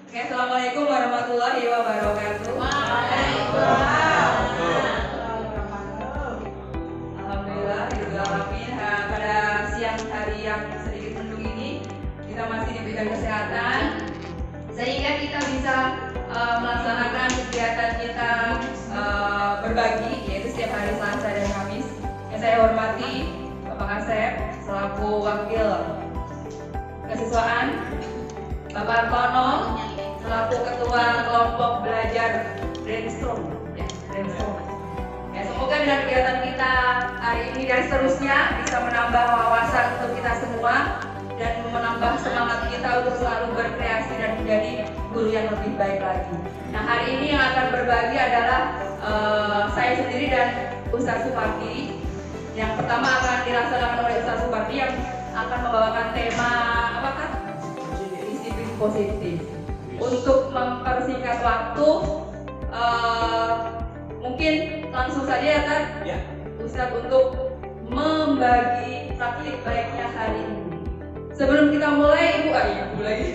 Oke, assalamualaikum warahmatullahi wabarakatuh. Waalaikumsalam. Alhamdulillah, alamin. Pada siang hari yang sedikit mendung ini, kita masih diberikan kesehatan sehingga kita bisa melaksanakan kegiatan kita berbagi, yaitu setiap hari Selasa dan Kamis. Yang saya hormati Bapak Asep selaku Wakil Kesiswaan, Bapak Tono selaku Ketua Kelompok Belajar Brainstorm. Ya, semoga dengan kegiatan kita hari ini dan seterusnya bisa menambah wawasan untuk kita semua dan menambah semangat kita untuk selalu berkreasi dan menjadi guru yang lebih baik lagi. Nah, hari ini yang akan berbagi adalah saya sendiri dan Ustaz Supardi. Yang pertama akan dilaksanakan oleh Ustaz Supardi yang akan membawakan tema apakah? Disiplin positif. Untuk mempersingkat waktu, mungkin langsung saja ya kan, Ya. Ustaz untuk membagi taktik baiknya hari ini. Sebelum kita mulai, Ibu lagi.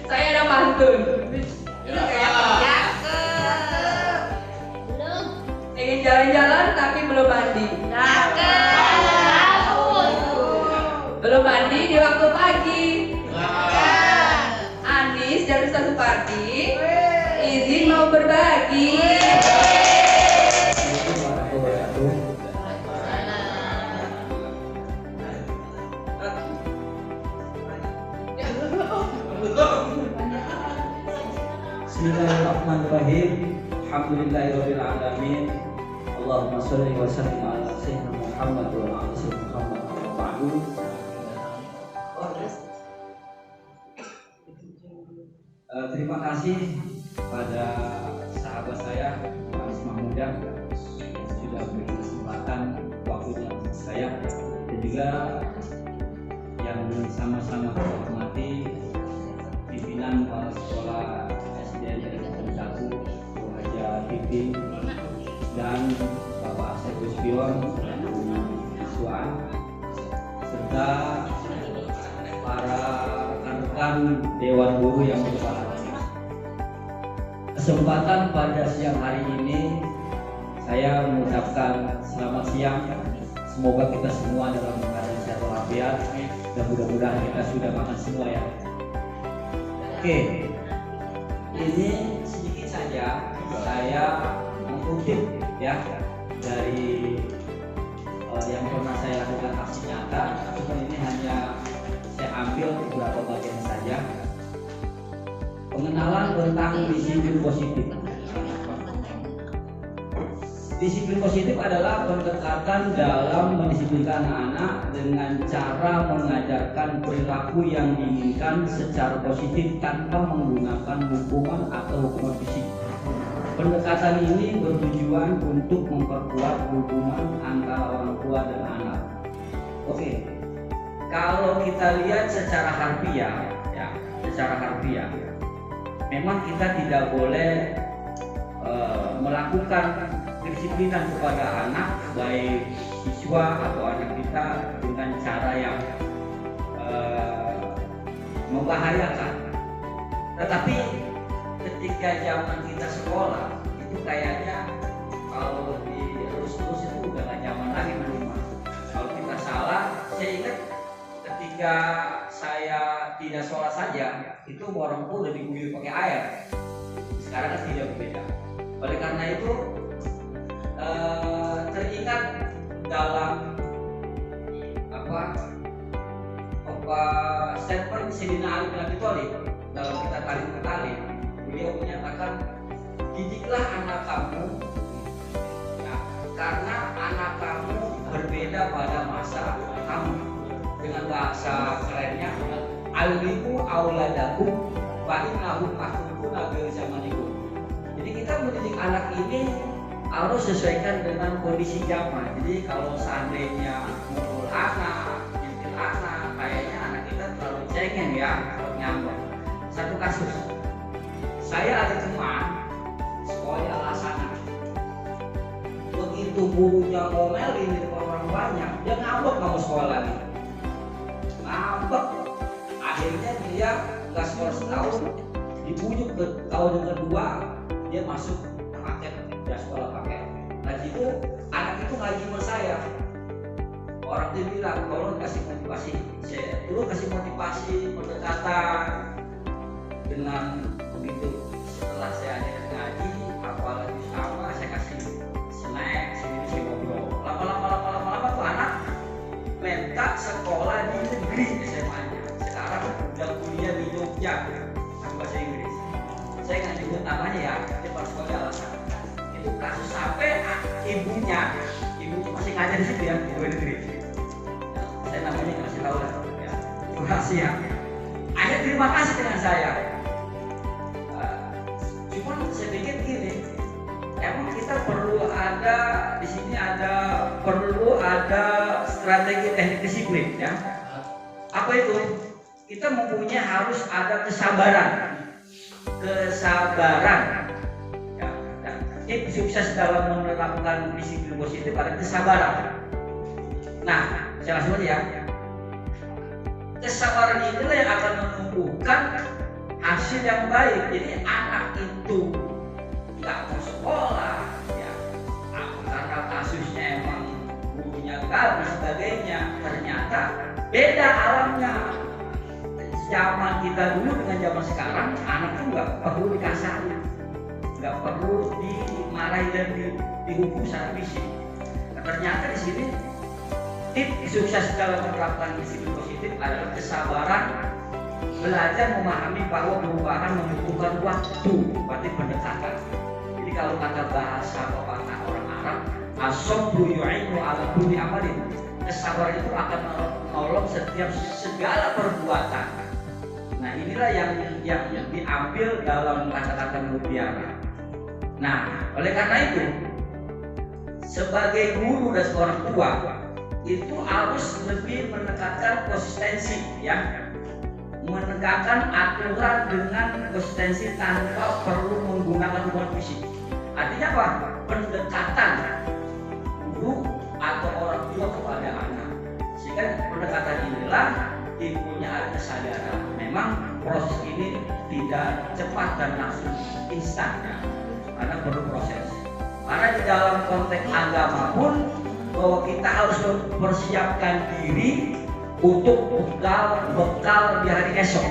Saya ada pantun. Ya. Belum. Ingin jalan-jalan tapi belum mandi. Belum mandi di waktu pagi. Anis dan Ustaz Supardi izin mau berbagi. Bismillahirrahmanirrahim. Alhamdulillahirabbil alamin. Allahumma shalli wa sallim ala sayyidina Muhammad wa ala ali Muhammad wa ba'du. Terima kasih pada sahabat saya Mas Mahmudah yang sudah memberi kesempatan waktunya untuk saya, dan juga yang sama-sama kita hormati pimpinan kepala sekolah SDN Negeri 1 Bu Haja Titi dan Bapak Asep Guspion siswaan, serta para rekan-rekan Dewan Guru yang berbahagia. Kesempatan pada siang hari ini saya mengucapkan selamat siang. Semoga kita semua dalam keadaan sehat walafiat dan mudah-mudahan kita sudah makan semua ya. Oke, ini sedikit saja saya mengutip ya dari yang pernah saya lakukan aksi nyata. Cuma ini hanya saya ambil beberapa bagian saja. Pengenalan tentang disiplin positif. Disiplin positif adalah pendekatan dalam mendisiplinkan anak dengan cara mengajarkan perilaku yang diinginkan secara positif tanpa menggunakan hukuman atau hukuman fisik. Pendekatan ini bertujuan untuk memperkuat hubungan antara orang tua dan anak. Oke, kalau kita lihat secara harfiah, memang kita tidak boleh melakukan kedisiplinan kepada anak, baik siswa atau anak kita, dengan cara yang membahayakan. Tetapi ketika zaman kita sekolah itu kayaknya kalau terus itu udah gak nyaman lagi menerima. Kalau kita salah, saya ingat ketika saya tidak sholat saja itu orang tua udah diguyur pakai air. Sekarang kan tidak berbeda. Oleh karena itu teringat dalam statement Sayyidina Ali bin Abi Thalib dalam kitab Talim Talim, beliau menyatakan, didiklah anak kamu ya, karena anak kamu berbeda pada masa kamu. Dengan bahasa kerennya, alimu auladakum wa innahum mahkumuna bil zamanikum. Jadi kita mendidik anak ini harus sesuaikan dengan kondisi zaman. Jadi kalau seandainya mukul anak, nyentil anak, kayaknya anak kita terlalu cengeng ya, terlalu nyambung. Satu kasus, saya ada teman sekolah di Alasana. Begitu gurunya ngomelin di depan orang banyak, dia ngambek kamu sekolah lagi. Ngambek. Akhirnya dia nggak sekolah setahun, dibujuk ke tahun kedua dia masuk paket, ya sekolah paket. Nah itu anak itu ngaji sama saya. Orang itu bilang tolong kasih motivasi, saya dulu kasih motivasi pendekatan dengan begitu. Setelah saya ada ngaji, apalagi sama saya kasih snack, sini saya ngobrol. Lama-lama tuh anak minta sekolah di negeri SMA-nya. Sekarang udah kuliah di Jogja, bahasa Inggris. Saya nggak nyebut namanya ya, dia pas sekolah alasan. Itu kasus sampai ibunya masih ngajar di situ ya, di luar negeri. Saya namanya kasih tahu lah, ya. Itu rahasia. Akhirnya terima kasih dengan saya. Cuman saya pikir gini, emang kita perlu ada di sini perlu ada strategi teknik disiplin ya. Apa itu? Kita mempunyai harus ada kesabaran. Ya. Ini sukses dalam menerapkan disiplin positif ada kesabaran. Nah, saya langsung aja ya. Kesabaran inilah yang akan menumbuhkan hasil yang baik. Jadi anak itu nggak mau sekolah, ya karena kasusnya emang gurunya gagal dan sebagainya. Ternyata beda alamnya. Zaman kita dulu dengan zaman sekarang, anak itu nggak perlu dikasari, nggak perlu dimarahi dan dihukum secara fisik. Nah, ternyata di sini tips sukses dalam menerapkan disiplin positif adalah kesabaran, belajar memahami bahwa perubahan membutuhkan waktu, berarti pendekatan. Jadi kalau kata bahasa pepatah orang Arab, as-sabru yu'inu ala kulli amalin, kesabaran itu akan menolong setiap segala perbuatan. Nah inilah yang diambil dalam kata-kata mutiara. Nah oleh karena itu sebagai guru dan seorang tua itu harus lebih menekankan konsistensi ya, menegakkan aturan dengan konsistensi tanpa perlu menggunakan hubungan fisik. Artinya apa? Pendekatan guru atau orang tua kepada anak. Sehingga pendekatan inilah ibunya ada kesadaran. Memang proses ini tidak cepat dan langsung instan ya, karena perlu proses. Karena di dalam konteks agama pun bahwa kita harus mempersiapkan diri untuk bekal di hari esok.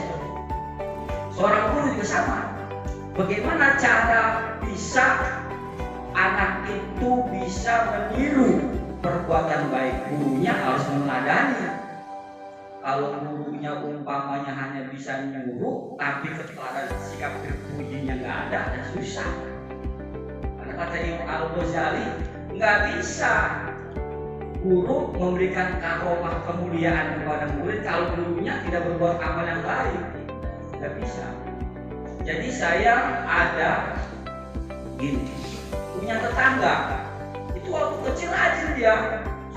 Seorang guru juga sama. Bagaimana cara bisa anak itu bisa meniru perbuatan baik? Gurunya harus meneladani. Kalau gurunya umpamanya hanya bisa nyuruh, tapi keteladanan sikap terpujinya nggak ada, dan susah. Karena kata Imam Al-Ghazali, nggak bisa guru memberikan karomah kemuliaan kepada murid kalau gurunya tidak berbuat amal yang baik. Nggak bisa. Jadi saya ada gini, punya tetangga, itu waktu kecil rajin dia,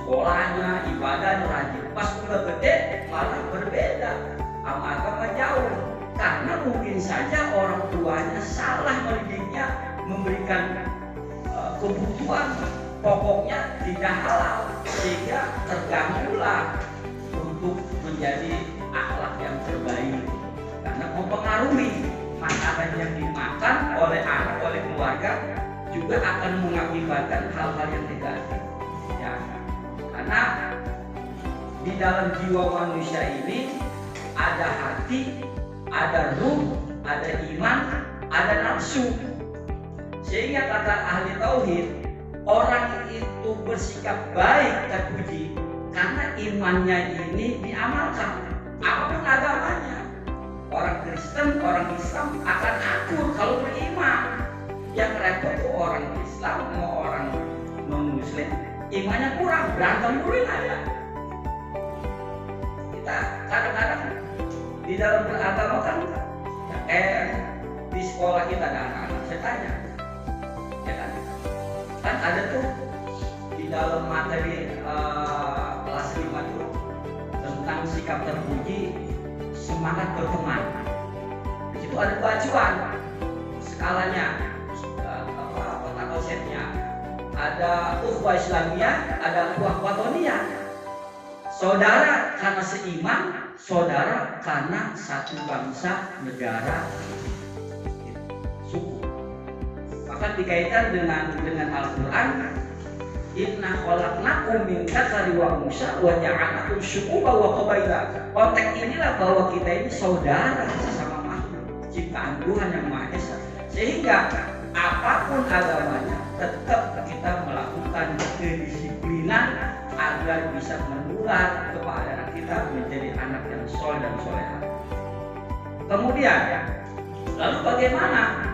sekolahnya, ibadahnya rajin. Pas udah gede malah berbeda, sama agama jauh. Karena mungkin saja orang tuanya salah mendidiknya, memberikan kebutuhan pokoknya tidak halal, sehingga terganggulah untuk menjadi akhlak yang terbaik. Karena mempengaruhi makanan yang dimakan oleh anak, oleh keluarga juga akan mengakibatkan hal-hal yang negatif. Ya, karena di dalam jiwa manusia ini ada hati, ada ruh, ada iman, ada nafsu. Sehingga kata ahli tauhid, orang itu bersikap baik terpuji karena imannya ini diamalkan, apapun agamanya. Orang Kristen, orang Islam akan akur kalau beriman. Yang repot tuh orang Islam mau orang non-Muslim, imannya kurang, berantem dulu aja. Kita kadang-kadang di dalam beragama kan, di sekolah kita ada anak-anak, saya tanya, ya kan ada tuh di dalam materi kelas 5 itu tentang sikap terpuji, semangat berteman. Di situ ada bajuan skalanya, peta konsepnya, ada ukhuwah Islamiyah, ada ukhuwah watoniyah. Saudara karena seiman, saudara karena satu bangsa negara. Maka dikaitkan dengan Al-Quran, inna khalaqnakum min dzakari wa unsa wa ja'alnakum syu'uban wa qabaila. Konteks inilah bahwa kita ini saudara sesama makhluk ciptaan Tuhan yang Maha Esa. Sehingga apapun agamanya tetap kita melakukan kedisiplinan agar bisa menular kepada anak kita menjadi anak yang soleh dan solehah. Kemudian, lalu bagaimana?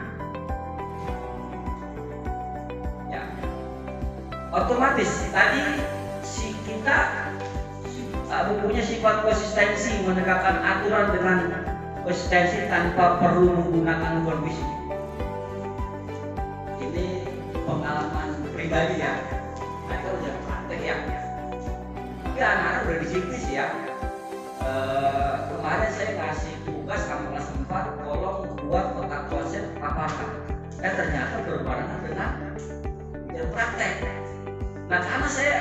Otomatis tadi kita punya sifat konsistensi, menegakkan aturan dengan konsistensi tanpa perlu menggunakan kondisi. Ini pengalaman pribadi ya. Mereka udah praktek ya. Tapi anak-anak udah disiplin sih ya. Kemarin saya ngasih tugas sama kelas 4, tolong buat kotak konsep paparan. Ternyata berbarengan dengan praktek. Nah, karena saya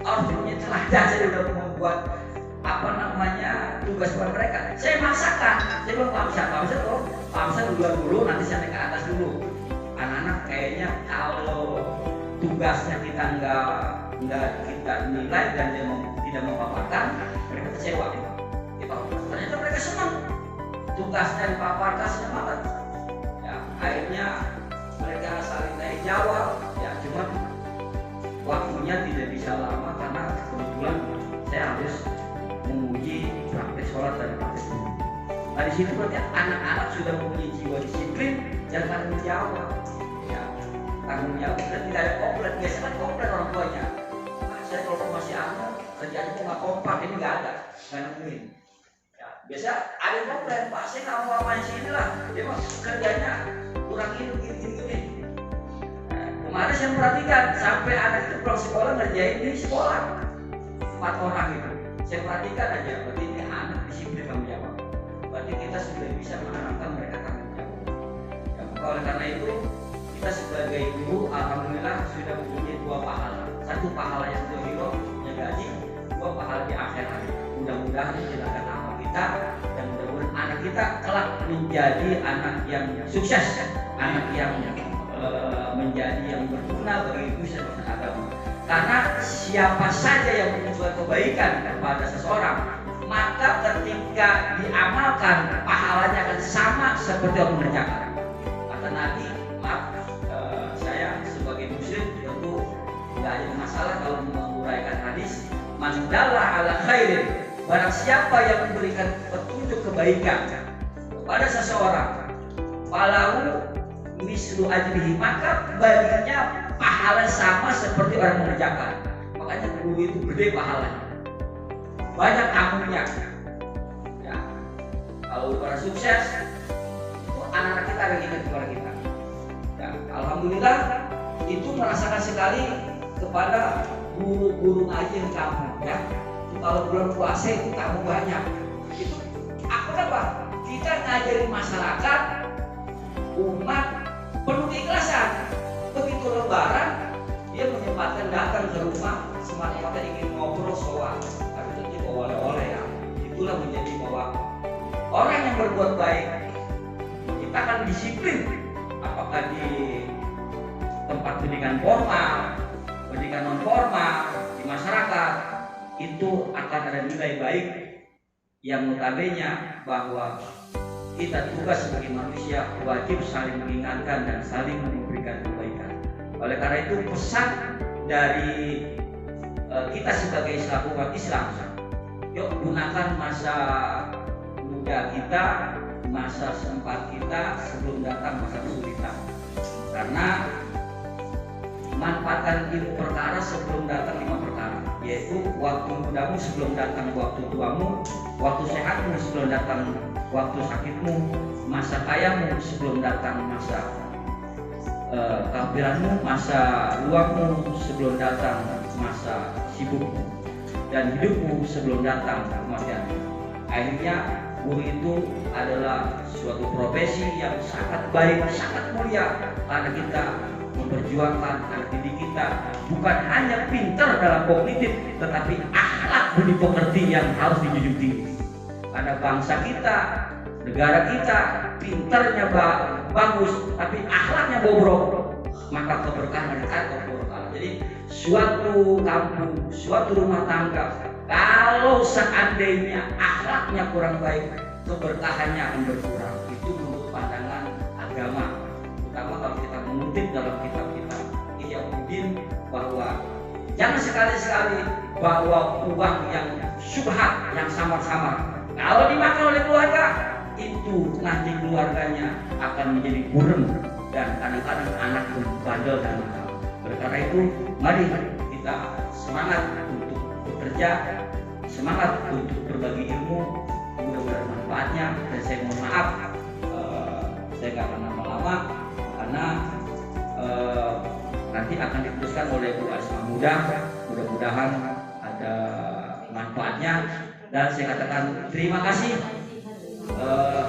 punya teladan, saya udah membuat tugas buat mereka. Saya maksakan, saya bilang Pak Amsar dulu, nanti saya naik ke atas dulu. Anak-anak kayaknya kalau tugasnya kita nggak kita nilai dan dia tidak memaparkan, mereka kecewa. Ternyata mereka senang. Tugasnya dipaparkan senang banget. Ya, akhirnya mereka saling tanya jawab. Ya, cuma waktunya tidak bisa lama karena kebetulan saya harus menguji praktek sholat dan praktek wudhu. Nah, di situ berarti anak-anak sudah mempunyai jiwa disiplin dan tanggung jawab. Ya, tanggung jawab dan tidak ada komplain. Biasanya kan komplain orang tuanya. Saya kalau masih anak kerjanya kok nggak kompak, ini nggak ada, nggak nemuin. Ya, biasa ada komplain, Pak saya nggak mau apa sini lah, dia mah kerjanya kurang gini. Kemarin saya perhatikan sampai anak itu pulang sekolah ngerjain di sekolah 4 orang itu. Saya perhatikan aja, berarti ini anak disiplin tanggung jawab. Berarti kita sudah bisa mengharapkan mereka tanggung jawab. Ya, oleh karena itu kita sebagai guru alhamdulillah sudah mempunyai 2 pahala. 1 pahala yang dohiro punya gaji, 2 pahala di akhirat. Mudah-mudahan menjalankan amal kita dan mudah-mudahan anak kita kelak menjadi anak yang sukses, anak yang menjadi yang berguna bagi Indonesia dan agama. Karena siapa saja yang mengusulkan kebaikan kepada seseorang, maka ketika diamalkan pahalanya akan sama seperti orang mengerjakan. Kata Nabi, saya sebagai muslim tentu tidak ada masalah kalau menguraikan hadis. Man dalla ala khairin, barang siapa yang memberikan petunjuk kebaikan kepada seseorang, falahu mislu ajrihi, maka baginya pahala sama seperti orang mengerjakan. Makanya guru itu gede pahalanya, banyak tamunya. Ya, kalau orang sukses itu anak-anak kita akan ingat kepada kita. Ya, alhamdulillah itu merasakan sekali kepada guru-guru ngaji yang tamu. Ya, itu kalau bulan puasa itu tamu banyak. Itu apa? Kita ngajarin masyarakat, umat penuh keikhlasan. Begitu lebaran dia menyempatkan datang ke rumah semata-mata ingin ngobrol soal, tapi itu bawa oleh-oleh ya. Itulah menjadi bahwa orang yang berbuat baik kita akan disiplin, apakah di tempat pendidikan formal, pendidikan non formal, di masyarakat itu akan ada nilai baik yang notabene bahwa kita tugas sebagai manusia wajib saling mengingatkan dan saling memberikan kebaikan. Oleh karena itu pesan dari kita sebagai selaku umat Islam, yuk gunakan masa muda kita, masa sempat kita sebelum datang masa kesulitan. Karena manfaatkan 5 perkara sebelum datang 5 perkara, yaitu waktu mudamu sebelum datang waktu tuamu, waktu sehatmu sebelum datang waktu sakitmu, masa kayamu sebelum datang masa kehamilanmu, masa luangmu sebelum datang masa sibukmu, dan hidupmu sebelum datang kematianmu. Akhirnya guru itu adalah suatu profesi yang sangat baik, sangat mulia, karena kita memperjuangkan anak didik kita bukan hanya pintar dalam kognitif, tetapi akhlak budi pekerti yang harus dijunjung tinggi. Karena bangsa kita, negara kita pintarnya bagus, tapi akhlaknya bobrok, maka keberkahan dekat kepada. Jadi suatu kampung, suatu rumah tangga, kalau seandainya akhlaknya kurang baik, keberkahannya akan berkurang. Itu menurut pandangan agama. Terutama kalau kita mengutip dalam kitab-kitab Ihya'uddin bahwa jangan sekali-sekali bahwa uang yang syubhat, yang samar-samar, kalau dimakan oleh keluarga, itu nanti keluarganya akan menjadi burem dan kadang-kadang anak pun bandel dan nakal. Oleh karena itu, mari kita semangat untuk bekerja, semangat untuk berbagi ilmu, mudah-mudahan manfaatnya. Dan saya mohon maaf, saya nggak akan lama-lama karena nanti akan diputuskan oleh Bu Asma Muda. Mudah-mudahan ada manfaatnya. Dan saya katakan terima kasih.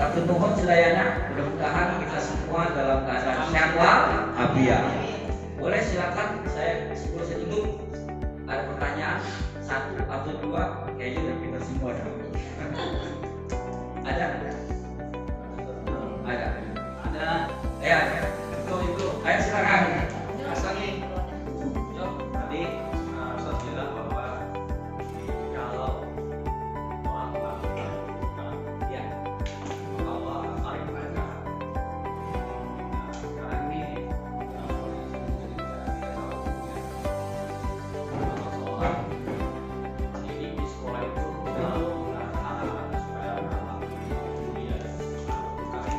Atur nuhun sedayana, mudah-mudahan kita semua dalam keadaan sehat walafiat. Boleh silakan, saya sebelum saya tutup ada pertanyaan satu atau dua, kayaknya udah kita semua ada. Ya, itu. Ayo silakan. Asal nih, tadi Ustaz bilang bahwa kalau orang melakukan Ya. Allah tarik mereka. Sekarang ini seorang ini di sekolah itu selalu anak-anak supaya anak dunia kami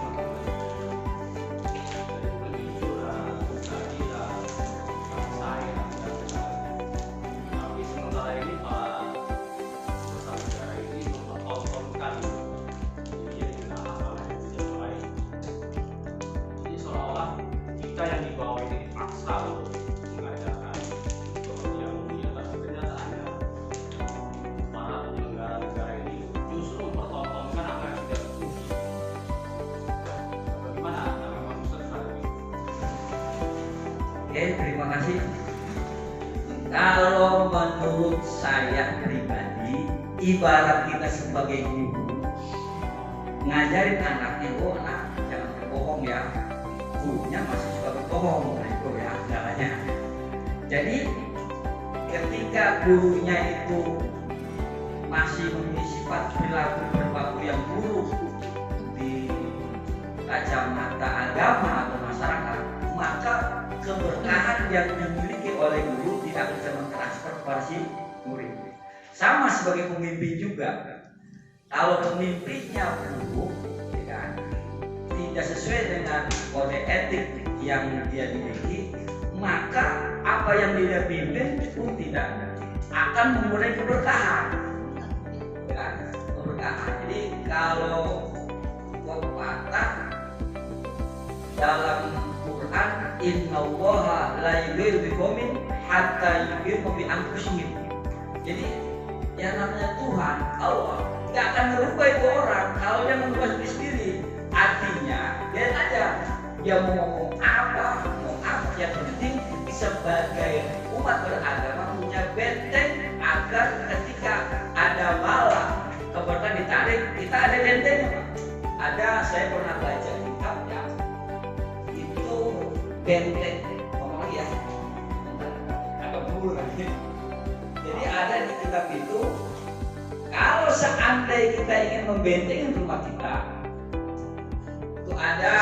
lebih curang, keadilan, saya tapi sementara ini Pak Kepala Negara ini mempertontonkan dia dengan hal-hal yang tidak baik. Jadi seolah-olah kita yang di bawah ini dipaksa untuk mengajarkan yang mulia, tapi kenyataannya para penyelenggara negara ini justru mempertontonkan apa yang tidak terpuji. Bagaimana Bapak Ustaz terhadap itu? Oke, terima kasih. Kalau menurut saya pribadi, ibarat kita sebagai guru ngajarin anaknya, oh anak jangan berbohong ya, gurunya masih suka berbohong, nah itu ya caranya. Jadi ketika gurunya itu masih memiliki sifat perilaku yang buruk di kacamata agama atau masyarakat, maka keberkahan yang dimiliki oleh guru tidak bisa mentransfer kepada si murid. Sama sebagai pemimpin juga, kalau pemimpinnya buruk, ya kan, tidak sesuai dengan kode etik yang dia miliki, maka apa yang dia pimpin pun tidak akan memulai keberkahan. Ya kan? Keberkahan. Jadi kalau pepatah dalam Quran, innallaha la yughayyiru biqaumin hatta yughayyiru bi anfusihim. Jadi yang namanya Tuhan, Allah, nggak akan merubah itu orang kalau dia merubah diri sendiri. Artinya, lihat aja dia mau ngomong apa, yang penting sebagai umat beragama punya benteng agar ketika ada bala keberkahan ditarik, kita ada bentengnya, Pak. Ada, saya pernah baca kitab ya, itu benteng, ngomong lagi ya, agak buru lagi. Jadi ada di kitab itu, kalau seandainya kita ingin membentengin rumah kita, itu ada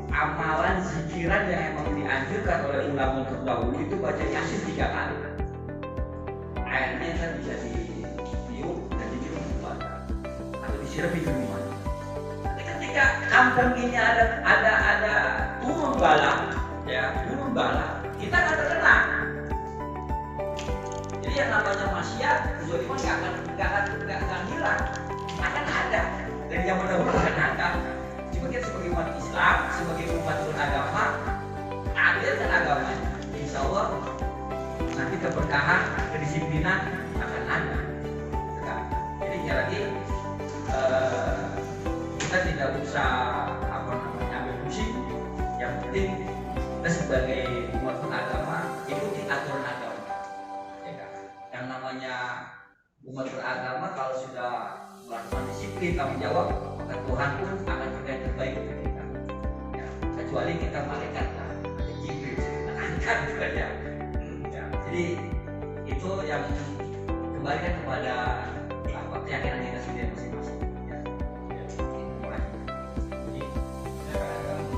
amalan zikiran yang emang dianjurkan oleh ulama terdahulu, itu baca Yasin 3 kali. Airnya kan bisa ditiup dan diminum atau disiram di rumah. Tapi ketika kampung ini ada turun bala, ya turun bala, kita nggak terkena. Jadi yang namanya maksiat, kezaliman nggak akan hilang, akan ada dari zaman dahulu akan ada. Cuma kita sebagai umat Islam, sebagai umat beragama, adilkan agamanya, insya Allah nanti keberkahan, kedisiplinan akan ada. Jadi sekali lagi kita tidak usah ambil pusing. Yang penting kita sebagai umat beragama ikuti aturan agama. Yang namanya umat beragama kalau sudah melakukan disiplin tanggung jawab, maka Tuhan pun akan berikan yang terbaik untuk kita. Ya, kecuali kita malaikat lah, ada kan gitu aja. Ya, jadi itu yang kembalikan kepada keyakinan kita sendiri masing-masing. Ya. Jadi kadang-kadang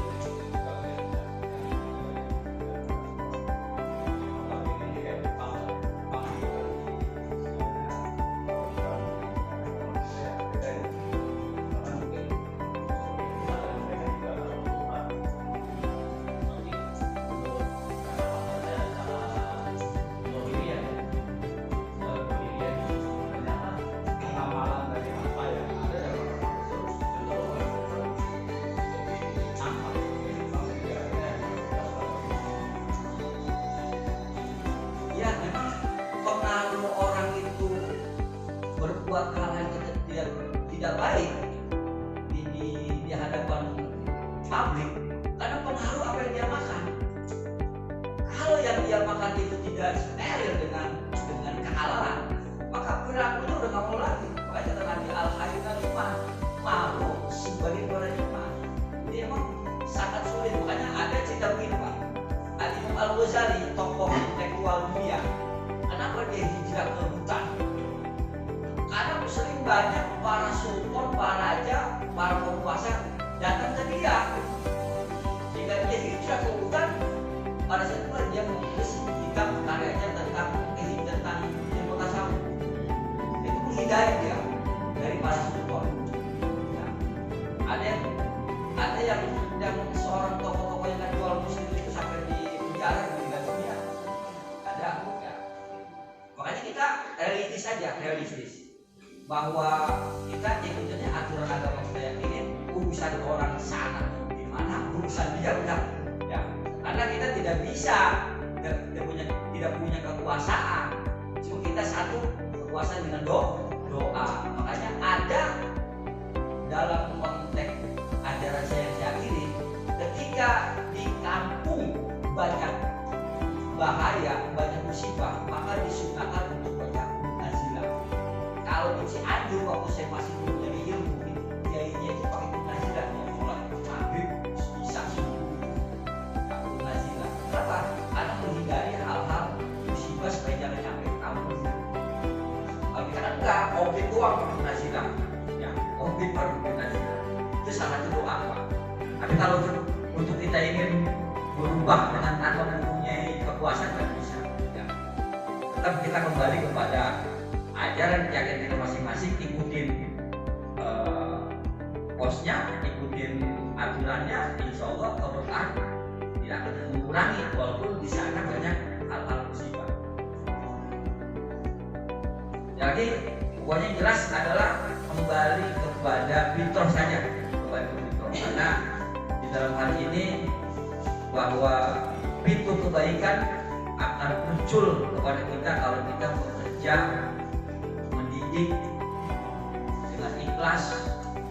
Ya, memang pengaruh orang itu berbuat hal yang tidak baik di hadapan publik karena pengaruh apa yang dia makan. Kalau yang dia makan itu tidak steril dengan kehalalan, maka perilakunya udah nggak mau lagi. Makanya kata di Al-Hayyul Iman, malu sebagai orang iman. Jadi emang sangat sulit. Makanya ada cerita begini Pak. Al-Imam Al-Ghazali, tokoh intelektual dunia, kenapa dia hijrah ke hutan? Karena sering banyak para sultan, para raja, para penguasa datang ke dia. Jika dia hijrah ke hutan, pada saat itu dia menulis kitab karyanya tentang ilmu tasawuf. Itu menghindari dia dari para sultan. Nah, ada yang seorang tokoh-tokoh yang jual muslim itu sampai di penjara meninggal dunia. Ada ya. Makanya kita realistis bahwa kita ikutinnya aturan agama kita yang ini, urusan orang sana gimana, urusan dia udah ya. Karena kita tidak bisa, tidak punya kekuasaan. Cuma kita satu kekuasaan dengan doa. Makanya ada dalam konteks ajaran saya yakini, ketika di kampung banyak bahaya, banyak musibah, maka disunahkan untuk banyak nazilah. Kalau di Cianjur waktu saya masih belum jadi ilmu, kiainya itu pakai nazilah, ya mulai maghrib bisa subuh nazilah. Kenapa? Karena menghindari hal-hal musibah supaya jangan sampai ke kampung. Kalau kita kan enggak, objek doang pakai nazilah, ya objek baru pakai nazilah. Itu salah satu doa Pak. Tapi kalau untuk kita ingin berubah dengan atau mempunyai kekuasaan nggak bisa. Ya. Tetap kita kembali kepada ajaran keyakinan kita masing-masing, ikutin posnya, ikutin aturannya, insya Allah keberkahan tidak akan mengurangi walaupun di sana banyak hal-hal musibah. Jadi pokoknya yang jelas adalah kembali kepada fitrah saja, kembali ke fitrah. Karena di dalam hal ini bahwa pintu kebaikan akan muncul kepada kita kalau kita bekerja mendidik dengan ikhlas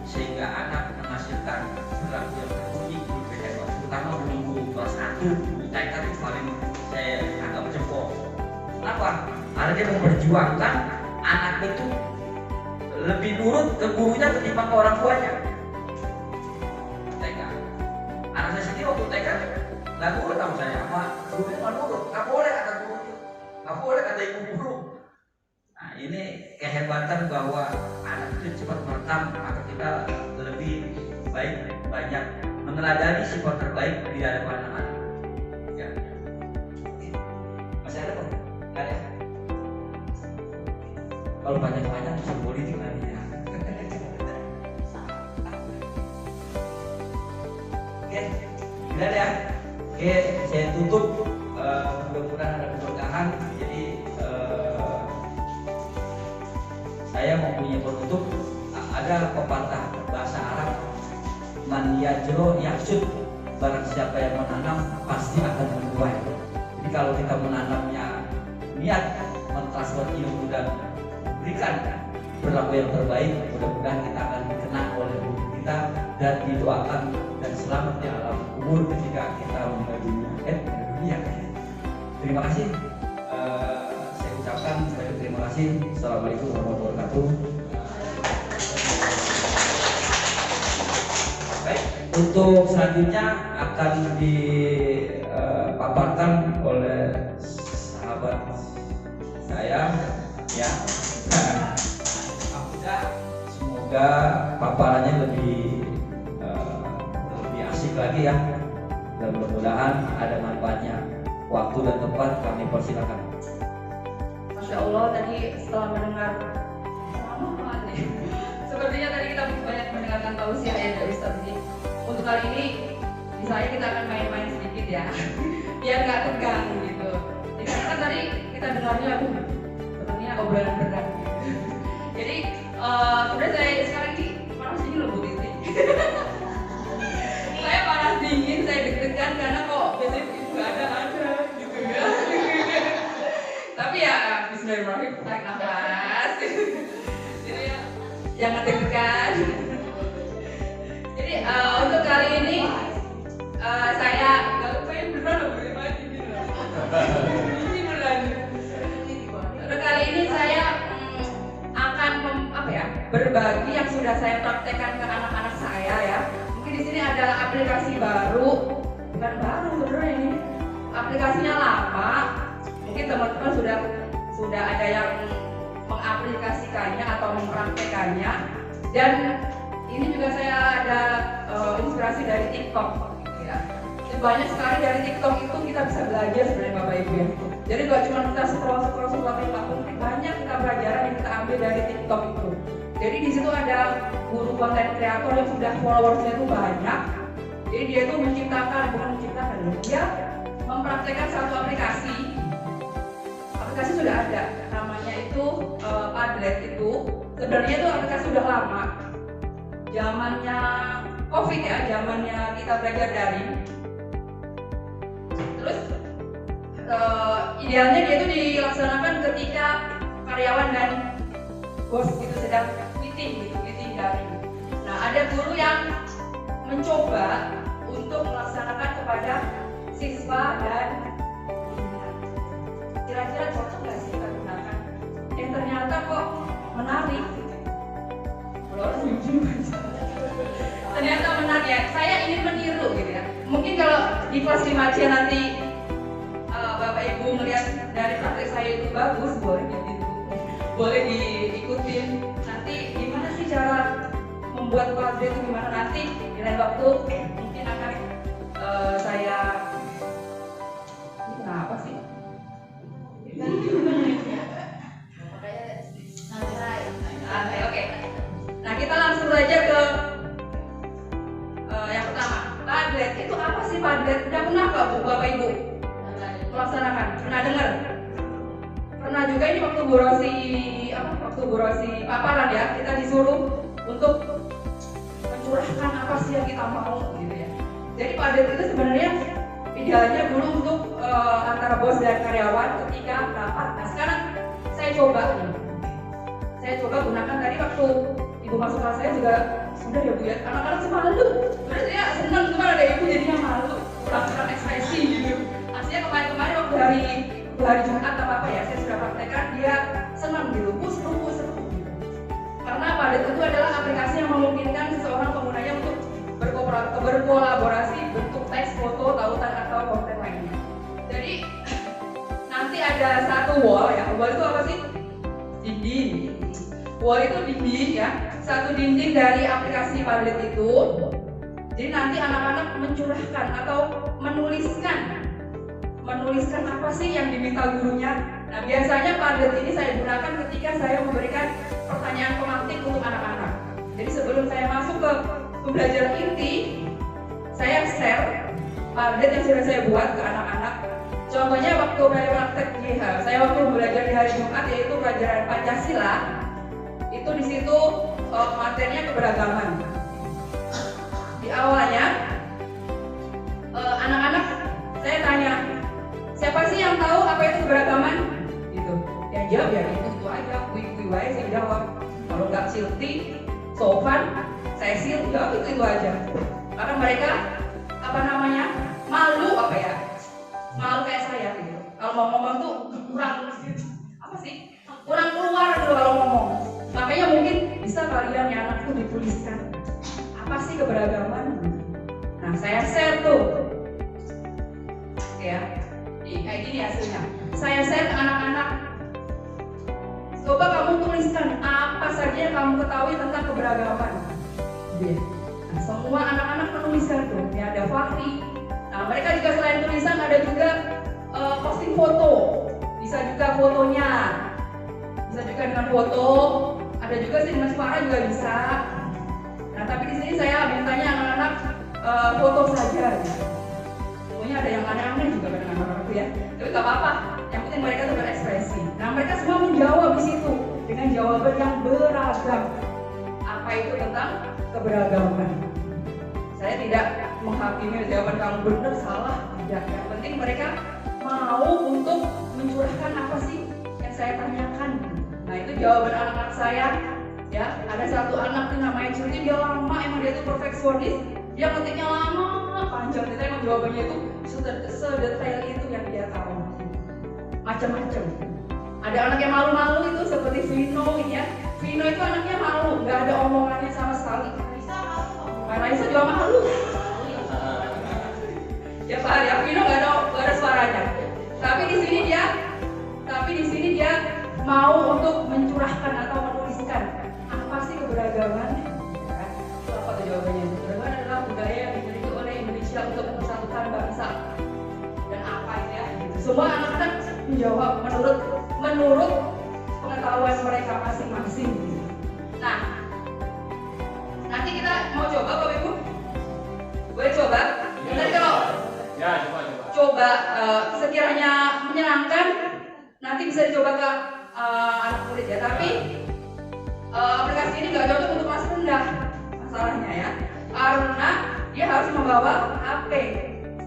sehingga anak menghasilkan perilaku yang terpuji berbeda, terutama menunggu kelas 1 TK itu paling saya anggap jempol. Kenapa? Karena dia memperjuangkan anak itu lebih nurut ke gurunya ketimbang ke orang tuanya. TK, anak saya sendiri waktu TK nggak nurut sama saya, sama gurunya nggak nurut, nggak boleh kata gurunya, nggak boleh kata ibu guru. Nah ini kehebatan bahwa anak itu cepat merekam, maka kita lebih baik banyak meneladani sifat terbaik di hadapan anak-anak. Ya. Masih ada Pak? Nggak ada. Kalau banyak-banyak bisa politik nanti ya. Oke, udah ya. Oke, saya tutup. Mudah-mudahan ada keberkahan. Jadi saya mempunyai penutup. Ada pepatah bahasa Arab, man yajro yaksud, barang siapa yang menanam pasti akan menuai. Jadi kalau kita menanamnya niat mentransfer ilmu dan berikan perilaku yang terbaik, mudah-mudahan kita akan dikenang oleh guru kita dan didoakan dan selamat di alam kubur ketika kita meninggal dunia. Terima kasih. Saya ucapkan banyak terima kasih. Assalamualaikum warahmatullahi wabarakatuh. Baik, untuk selanjutnya akan paparkan oleh sahabat saya ya. Semoga paparannya lebih asik lagi ya, dan mudah-mudahan ada manfaatnya. Waktu dan tempat kami persilakan. Masya Allah, tadi setelah mendengar sepertinya tadi kita banyak mendengarkan tausiah ya dari Ustaz ini. Untuk kali ini misalnya kita akan main-main sedikit ya biar nggak tegang gitu. Jadi kan tadi kita dengarnya sepertinya obrolan berat gitu. Jadi sebenarnya saya sekarang ini panas dingin loh Bu Titi. Saya panas dingin, saya deg-degan karena kok biasanya itu nggak ada gitu ya. Tapi ya bismillahirrahmanirrahim, tarik nafas gitu ya, jangan deg-degan. Jadi untuk kali ini saya nggak lupa yang beneran loh, ini beneran. Untuk kali ini saya akan berbagi yang sudah saya praktekkan ke anak-anak saya ya. Mungkin di sini adalah aplikasi baru, bukan baru sebenarnya ini, aplikasinya lama. Mungkin teman-teman sudah ada yang mengaplikasikannya atau mempraktekannya. Dan ini juga saya ada inspirasi dari TikTok gitu ya. Banyak sekali dari TikTok itu kita bisa belajar sebenarnya Bapak Ibu ya. Jadi gak cuma kita scroll tapi banyak kita pelajaran yang kita ambil dari TikTok itu. Jadi di situ ada guru konten kreator yang sudah followersnya itu banyak. Jadi dia itu dia mempraktekkan satu aplikasi. Aplikasi sudah ada, namanya itu Padlet itu. Sebenarnya itu aplikasi sudah lama. Zamannya COVID ya, zamannya kita belajar daring. Terus idealnya dia itu dilaksanakan ketika karyawan dan bos itu sedang meeting daring. Nah, ada guru yang mencoba untuk melaksanakan kepada siswa dan kira-kira cocok nggak sih kita gunakan? Ternyata kok menarik. Ternyata menarik ya. Saya ingin meniru gitu ya. Mungkin kalau di kelas 5C nanti Bapak Ibu melihat dari praktek saya itu bagus, boleh diikutin. Nanti gimana sih cara membuat Padlet itu gimana, nanti di lain waktu mungkin akan saya ini kenapa sih? Oke. Nah, kita langsung saja ke yang pertama. Padlet itu apa sih Padlet? Udah pernah nggak Bu Bapak Ibu melaksanakan? Pernah dengar? Pernah juga ini waktu borasi paparan ya, kita disuruh untuk mencurahkan apa sih yang kita mau gitu ya. Jadi Padlet itu sebenarnya idealnya dulu untuk antara bos dan karyawan ketika rapat. Nah, sekarang saya coba gunakan. Tadi waktu ibu masuk kelas saya juga sudah ya Bu ya, anak-anak semalu. Terus dia senang, cuma ada ibu jadinya malu, kurang ekspresi gitu. Aslinya kemarin waktu hari Jumat apa ya, saya sudah praktekkan, dia senang gitu, seru gitu. Karena Padlet itu adalah aplikasi yang memungkinkan seseorang penggunanya untuk berkolaborasi bentuk teks, foto, tautan atau konten lainnya. Jadi nanti ada satu wall ya. Wall itu apa sih? Dinding. Wall itu dinding ya. Satu dinding dari aplikasi Padlet itu. Jadi nanti anak-anak mencurahkan atau menuliskan apa sih yang diminta gurunya. Nah, biasanya Padlet ini saya gunakan ketika saya memberikan pertanyaan pemantik untuk anak-anak. Jadi sebelum saya masuk ke pembelajaran inti, saya share Padlet yang sudah saya buat ke anak-anak. Contohnya waktu saya praktek saya waktu belajar di hari Jumat, yaitu pelajaran Pancasila. Itu di situ materinya keberagaman. Di awalnya anak-anak saya tanya, siapa sih yang tahu apa itu keberagaman? Gitu. Yang jawab ya itu aja, kui wae saya jawab. Kalau nggak Silti, Sofan, Cecil, jawab itu aja. Karena mereka malu malu kayak saya gitu. Kalau mau ngomong tuh kurang keluar gitu kalau ngomong. Makanya mungkin bisa kalian yang anak itu dituliskan apa sih keberagaman. Nah, saya share tuh. ya. Kayak gini hasilnya. Saya share ke anak-anak. Coba kamu tuliskan apa saja yang kamu ketahui tentang keberagaman. Nah, semua anak-anak menuliskan tuh. Ya, ada Fahri. Nah, mereka juga selain tulisan ada juga posting foto. Bisa juga fotonya. Bisa juga dengan foto. Ada juga sih dengan suara juga bisa. Nah, tapi di sini saya mintanya anak-anak foto saja. Ya. Pokoknya ada yang aneh-aneh juga dengan anak-anak ya. Tapi nggak apa-apa. Yang penting mereka tuh berekspresi. Nah, mereka semua menjawab di situ dengan jawaban yang beragam. Apa itu tentang keberagaman? Saya tidak menghakimi jawaban kamu benar salah. Tidak. Yang penting mereka mau untuk mencurahkan apa sih yang saya tanyakan. Nah, itu jawaban anak-anak saya. Ya, ada satu anak yang namanya Curti, dia lama, emang dia tuh perfeksionis. Dia ngetiknya lama, panjang. Dia emang jawabannya itu sedetail itu yang dia tahu. Macam-macam. Ada anak yang malu-malu itu seperti Vino ya. Vino itu anaknya malu, nggak ada omongannya sama sekali. Karena Isa juga malu. Ya Pak, ya Vino nggak ada suaranya. Tapi di sini dia mau untuk mencurahkan atau menuliskan apa sih keberagaman? Ya, itu apa tuh jawabannya? Keberagaman adalah budaya yang dimiliki oleh Indonesia untuk mempersatukan bangsa. Dan apa itu ya? Gitu. Semua anak-anak menjawab menurut pengetahuan mereka masing-masing. Nah, nanti kita mau coba Bapak Ibu? Boleh coba? Nanti kalau coba sekiranya menyenangkan, nanti bisa dicoba ke anak murid ya. Tapi aplikasi ini nggak cocok untuk kelas rendah masalahnya ya, karena dia harus membawa HP.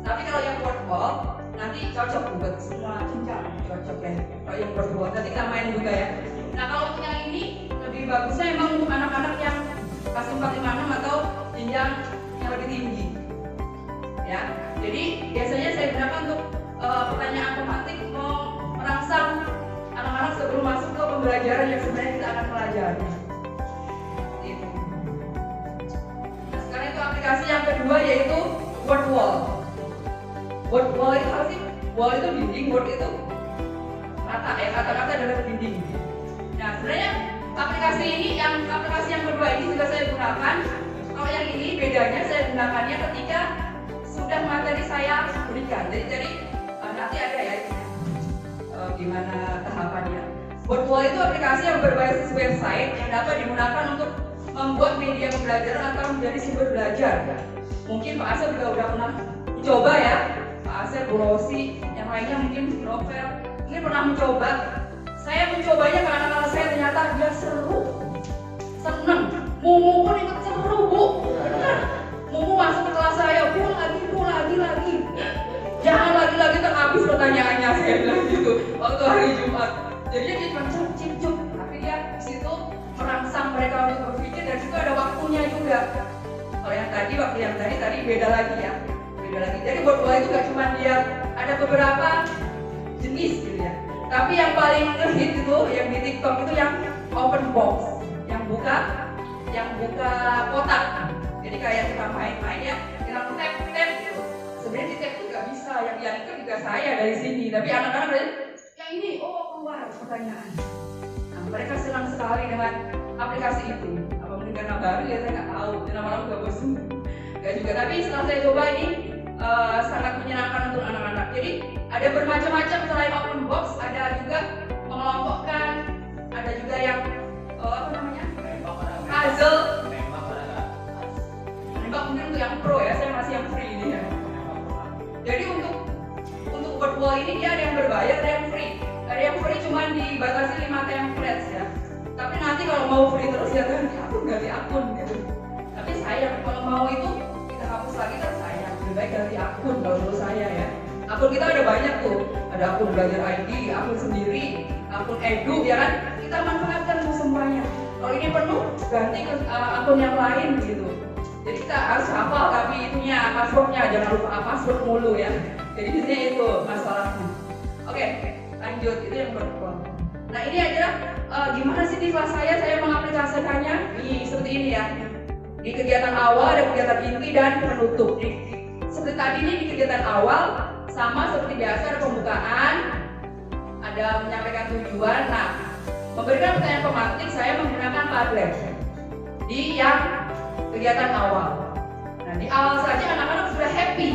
Tapi kalau yang portable nanti cocok buat semua jenjang, cocok ya. Kalau yang portable nanti kita main juga ya. Nah, kalau untuk yang ini lebih bagusnya emang untuk anak-anak yang kelas 4, 5, 6 atau jenjang yang lebih tinggi. Ya, jadi biasanya saya gunakan untuk pertanyaan tematik mau merangsang anak-anak sebelum masuk ke pembelajaran yang sebenarnya kita akan pelajari. Itu. Nah, sekarang itu aplikasi yang kedua yaitu word wall. Word wall itu apa sih? Wall itu dinding, word itu kata ya, kata-kata dalam dinding. Nah, sebenarnya aplikasi yang kedua ini juga saya gunakan. Kalau yang ini bedanya saya gunakannya ketika sudah materi saya berikan. Jadi nanti ada ya gimana tahapannya. Wordwall itu aplikasi yang berbasis website yang dapat digunakan untuk membuat media pembelajaran atau menjadi sumber belajar. Mungkin Pak Asep juga udah pernah mencoba ya. Pak Asep, Bu Rosi, yang lainnya mungkin Novel mungkin pernah mencoba. Saya mencobanya karena anak-anak saya ternyata dia seru, seneng. Mumu pun ikut seru Bu, benar. Mumu masuk ke kelas saya, Bu lagi. Jangan lagi terhabis pertanyaannya, saya bilang gitu waktu hari Jumat. Jadinya dia cuma cip, tapi dia di situ merangsang mereka untuk berpikir dan juga ada waktunya juga. Kalau yang tadi beda lagi ya, beda lagi. Jadi wordwall itu gak cuma dia ada beberapa jenis gitu ya. Tapi yang paling ngehit itu yang di TikTok itu yang open box, yang buka kotak. Jadi kayak kita main ya, kita tap gitu. Sebenarnya di tap itu nggak bisa, yang itu juga saya dari sini. Tapi anak-anak dari yang ini, keluar pertanyaan. Nah, mereka senang sekali dengan aplikasi itu. Apa mungkin karena baru ya, saya nggak tahu. Dan lama-lama juga bosan. Nggak juga. Tapi setelah saya coba ini sangat menyenangkan untuk anak-anak. Jadi ada bermacam-macam selain open box, ada juga mengelompokkan, ada juga yang puzzle. Nembak mungkin untuk yang pro ya, saya masih yang free ini ya. Jadi untuk wordwall ini dia ada yang berbayar, ada yang free. Ada yang free cuma dibatasi 5 templates ya. Tapi nanti kalau mau free terus ya ganti akun gitu. Tapi sayang kalau mau itu kita hapus lagi kan sayang. Lebih baik ganti akun kalau menurut saya ya. Akun kita ada banyak tuh. Ada akun belajar ID, akun sendiri, akun edu ya kan. Kita manfaatkan tuh semuanya. Kalau ini penuh ganti ke akun yang lain gitu. Jadi kita harus hafal tapi itunya passwordnya, jangan lupa password mulu ya. Jadi di sini itu masalahnya. Oke, lanjut itu yang wordwall. Nah ini adalah gimana sih di kelas saya mengaplikasikannya seperti ini ya. Di kegiatan awal ada kegiatan inti dan penutup. Seperti tadi ini di kegiatan awal sama seperti biasa ada pembukaan, ada menyampaikan tujuan. Nah, memberikan pertanyaan pematik saya menggunakan Padlet di yang kegiatan awal. Nah, di awal saja anak-anak sudah happy.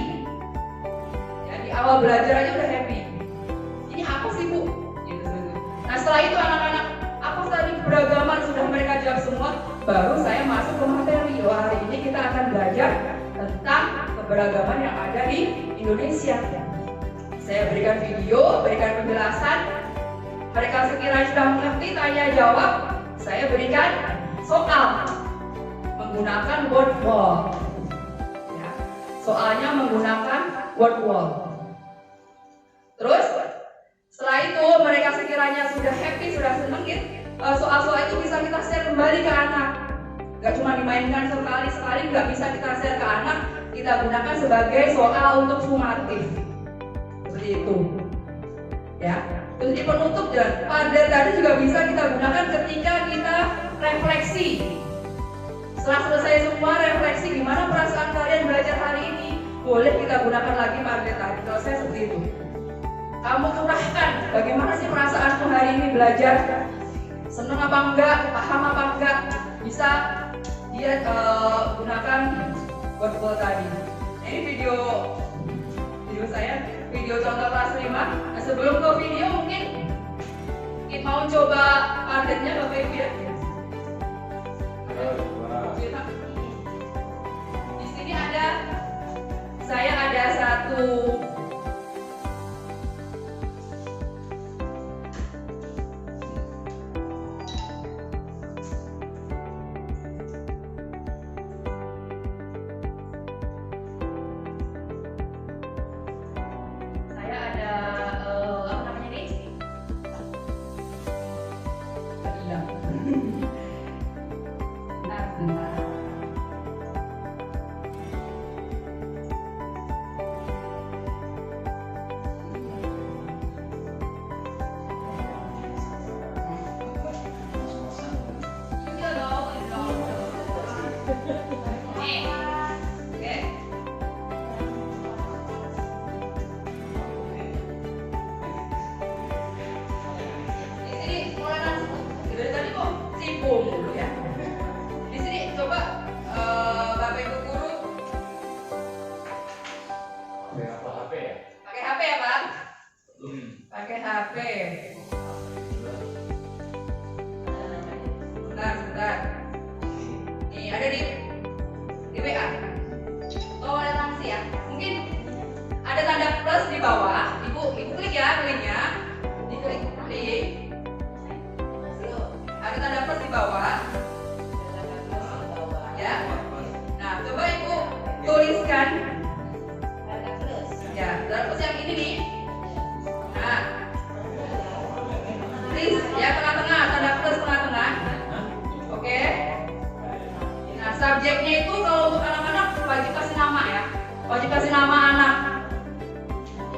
Ya, di awal belajar aja udah happy. Ini apa sih Bu? Gitu. Nah, setelah itu anak-anak apa tadi keberagaman sudah mereka jawab semua, baru saya masuk ke materi. Hari ini kita akan belajar tentang keberagaman yang ada di Indonesia. Saya berikan video, berikan penjelasan. Mereka sekiranya sudah mengerti, tanya jawab. Saya berikan soal menggunakan word wall. Ya. Soalnya menggunakan word wall. Terus setelah itu mereka sekiranya sudah happy, sudah senang, soal-soal itu bisa kita share kembali ke anak. Gak cuma dimainkan sekali-sekali, nggak bisa kita share ke anak. Kita gunakan sebagai soal untuk sumatif. Seperti itu. Ya. Terus di penutup dan Padlet tadi juga bisa kita gunakan ketika kita refleksi. Setelah selesai semua refleksi, gimana perasaan kalian belajar hari ini? Boleh kita gunakan lagi Padlet tadi. Kalau saya seperti itu. Kamu curahkan, bagaimana sih perasaanmu hari ini belajar? Senang apa enggak? Paham apa enggak? Bisa dia gunakan word tadi. Nah, ini video saya, video contoh kelas 5. Nah, sebelum ke video mungkin kita mau coba Padletnya Bapak Ibu ya. Di sini saya ada satu subjeknya itu kalau untuk anak-anak wajib kasih nama ya, wajib kasih nama anak.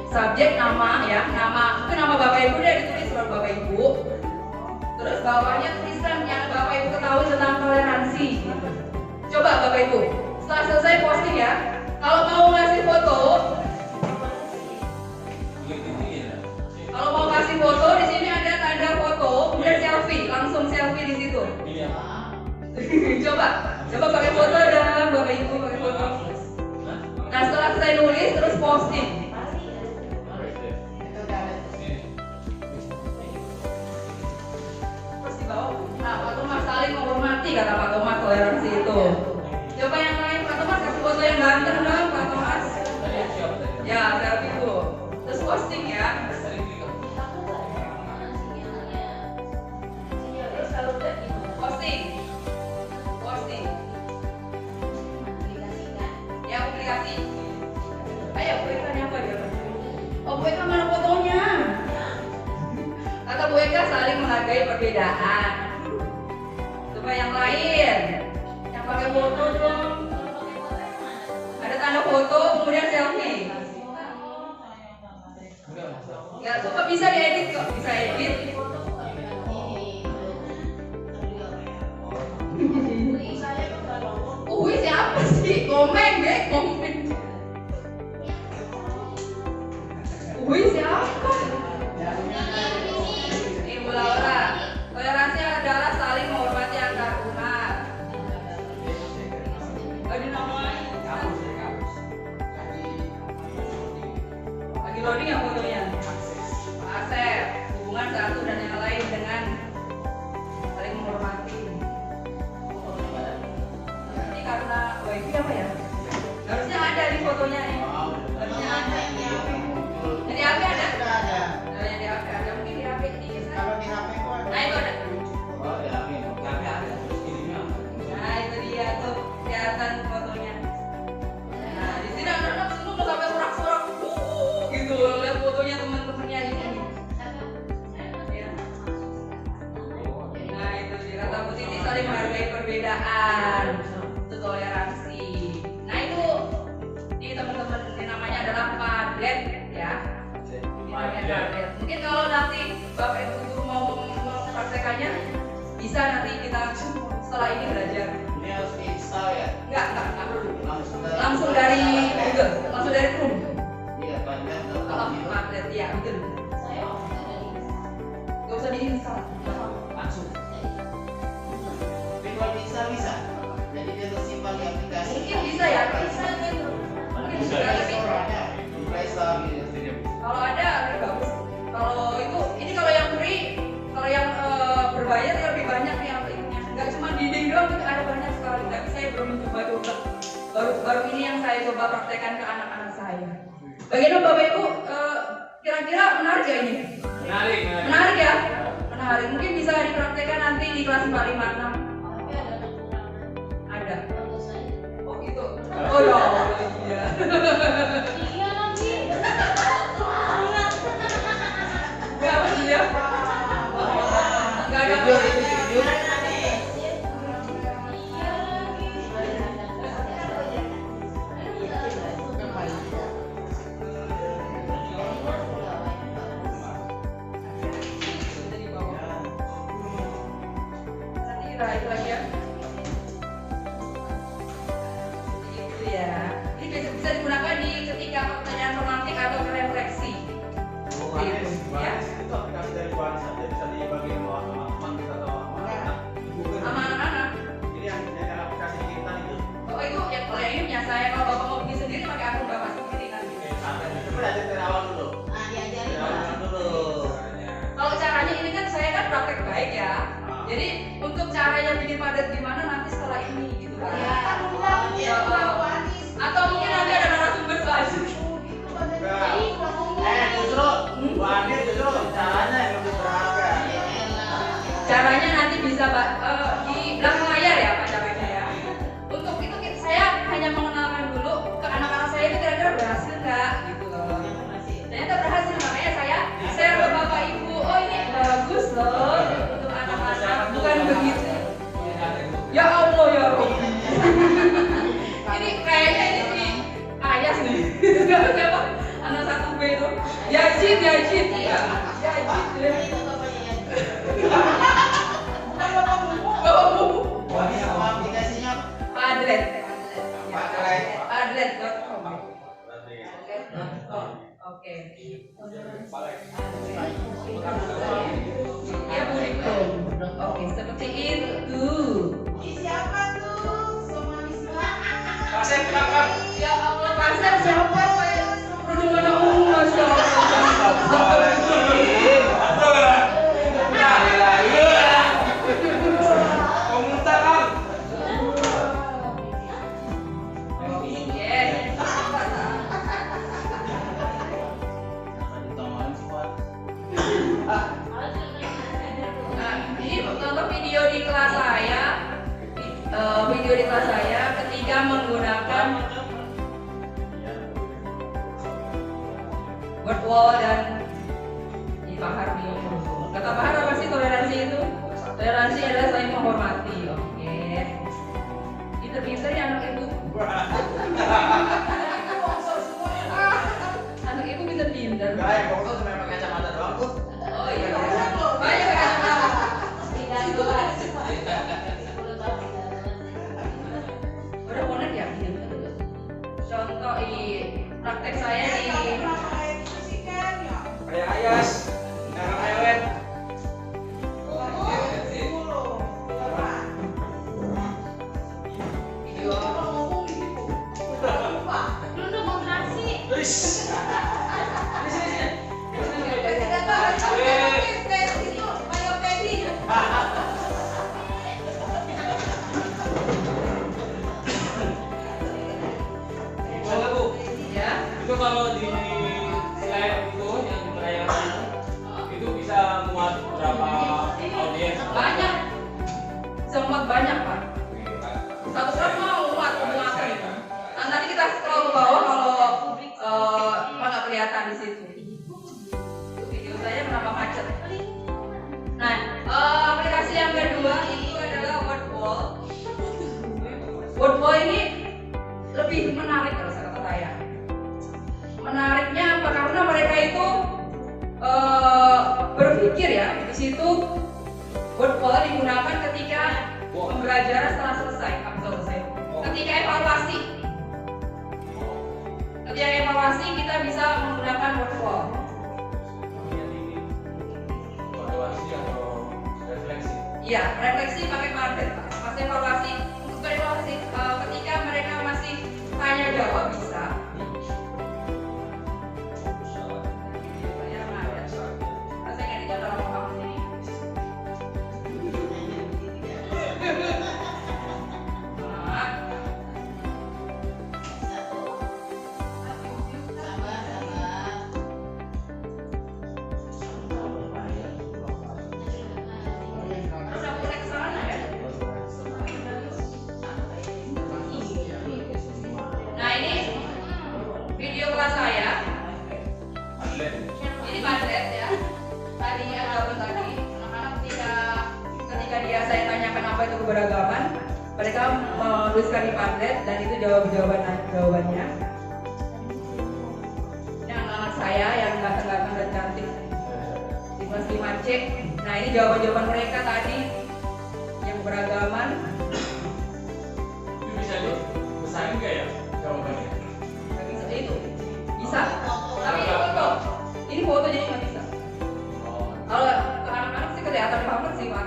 Subjek nama ya, nama mungkin nama Bapak Ibu deh ditulis oleh Bapak Ibu. Terus bawahnya tulisan yang Bapak Ibu ketahui tentang toleransi. Coba Bapak Ibu, setelah selesai posting ya. Kalau mau ngasih foto, di sini ada tanda foto, kemudian selfie, langsung selfie di situ. Coba pakai foto dan Bapak Ibu pakai foto. Nah setelah saya nulis terus posting. Terus di bawah, nah Pak Thomas saling menghormati kata Pak Thomas toleransi itu. Coba yang lain Pak Thomas kasih foto yang ganteng dong Pak Thomas. Ya selfie itu. Terus posting ya. Ayo Bu Eka apa dia? Oh Bu Eka mana fotonya? Kata Bu Eka saling menghargai perbedaan. Coba yang lain, yang pakai foto dong. Ada tanda foto, kemudian selfie. Ya coba bisa diedit kok, bisa edit. Siapa sih? Komen deh, komen. Wih, siapa? Ibu Laura. Toleransi adalah saling menghormati antar umat. Lagi namanya. Lagi loading ya fotonya. Asep, hubungan satu dan yang lain dengan saling menghormati. Ini karena wifi apa ya? Harusnya ada di fotonya nih. Harusnya ada. Jadi HP ada? Nah, yang di HP ada, mungkin di HP ini saya. Kalau di HP kok ada. Nah itu ada. Oh, ya, amin. Kami ada ininya. Nah itu dia tuh kelihatan fotonya. Nah di sini anak-anak semua sampai sorak-sorak gitu lihat fotonya teman-temannya di sini. Ya. Nah itu dia kata Bu Titi saling menghargai perbedaan, itu toleransi. Nah itu ini teman-teman ini namanya adalah Padlet ya. Ini namanya Padlet. Mungkin kalau nanti Bapak Ibu guru mau mempraktekannya bisa nanti kita setelah ini belajar. Ini harus diinstal ya. Enggak perlu. Langsung dari Langsung dari Google, langsung dari Chrome. Iya, banyak tuh. Kalau Padlet ya betul. Gak usah diinstal. Langsung. Tapi kalau diinstal bisa. Jadi dia tersimpan di aplikasi. Mungkin bisa ya, bisa gitu. Mungkin bisa, tapi Ada di Play Store gitu. kalau ada lebih bagus. Kalau itu, ini kalau yang free, kalau yang berbayar ya lebih banyak nih aplikasinya. Nggak cuma dinding doang, itu ada banyak sekali. Tapi saya belum mencoba-coba. Baru ini yang saya coba praktekkan ke anak-anak saya. Bagaimana Bapak Ibu? Kira-kira menarik ya ini? Menarik, menarik. Menarik ya? Menarik. Mungkin bisa dipraktekkan nanti di kelas 456. Ada. Oh gitu. Oh ya. Iya. Enggak masih ya? Enggak ada. Jujur itu jujur. Jadi bawah. Nanti kita itu lagi ya. Itu ya. Ini bisa digunakan di ketika pertanyaan romantik atau refleksi. Gitu, ya. Itu aplikasi dari Wansa, jadi bisa dibagi sama teman kita atau sama anak. Sama anak-anak. Ini yang aplikasi kita itu. Oh itu yang kalau yang ini punya saya. Kalau Bapak mau bikin sendiri pakai akun Bapak sendiri nanti. Coba aja dari awal dulu. Dari awal dulu. Kalau caranya ini kan saya kan praktek baik ya. Jadi untuk caranya bikin padat gimana nanti setelah ini gitu kan. Atau mungkin nanti ada narasumber selanjutnya. Justru Bu Andi justru caranya yang lebih berharga. Caranya nanti bisa di belakang layar ya Pak Capeknya ya. Untuk itu saya hanya mengenalkan dulu ke anak-anak saya itu kira-kira berhasil nggak gitu loh. Ternyata berhasil, makanya saya share ke Bapak Ibu. Oh ini bagus loh untuk anak-anak, bukan begitu. Ya Allah ya Rabbi. Ini kayaknya ini si Ayas nih. Siapa? Anak 1B itu. Yajid. Yajid ya. Wah, ini sama aplikasinya Padlet. Padlet. Padlet.com. Oke. Ya Bu Riko. Oke, seperti itu. Siapa tuh? Somalisme. Kasih kakak. Ya Allah, pasar siapa? Udah mana Masya Komentar Am. Ini contoh video di kelas saya. Video di kelas saya ketika menggunakan word wall dan di Bahar nih. Kata Bahar apa sih toleransi itu? Toleransi adalah saling menghormati. Oke. Pinter-pinter ya anak ibu. Anak ibu pinter-pinter. Enggak, yang fokus cuma pakai kacamata doang tuh. Oh iya. Banyak kacamata. Udah connect ya? Contoh praktek saya di guys. Jangan lewat. Wis. Itu kalau di slide itu yang dirayakan itu bisa muat berapa audiens? Banyak, sempat banyak Pak. Satu orang mau muatan. Nah, nanti kita scroll ke bawah kalau Pak nggak kelihatan di situ. Video saya kenapa macet? Nah, aplikasi yang kedua itu adalah Wordwall. Wordwall ini lebih menarik kalau kata saya. Menariknya apa? Karena mereka itu berpikir ya di situ Wordwall digunakan ketika pembelajaran setelah selesai. Ketika evaluasi. Ketika evaluasi kita bisa menggunakan Wordwall. Evaluasi atau refleksi? Iya, refleksi pakai Padlet. Pas evaluasi untuk evaluasi ketika mereka masih tanya jawab bisa. Keberagaman, mereka menuliskan di Padlet dan itu jawabannya. Ini anak-anak saya yang ganteng-ganteng dan cantik di kelas 5C. Nah ini jawaban mereka tadi yang keberagaman. Itu bisa dibesarin nggak ya jawabannya? Nggak bisa itu, bisa. Tapi ini foto. Ini foto jadi nggak bisa. Kalau ke anak-anak sih kelihatan banget sih Pak.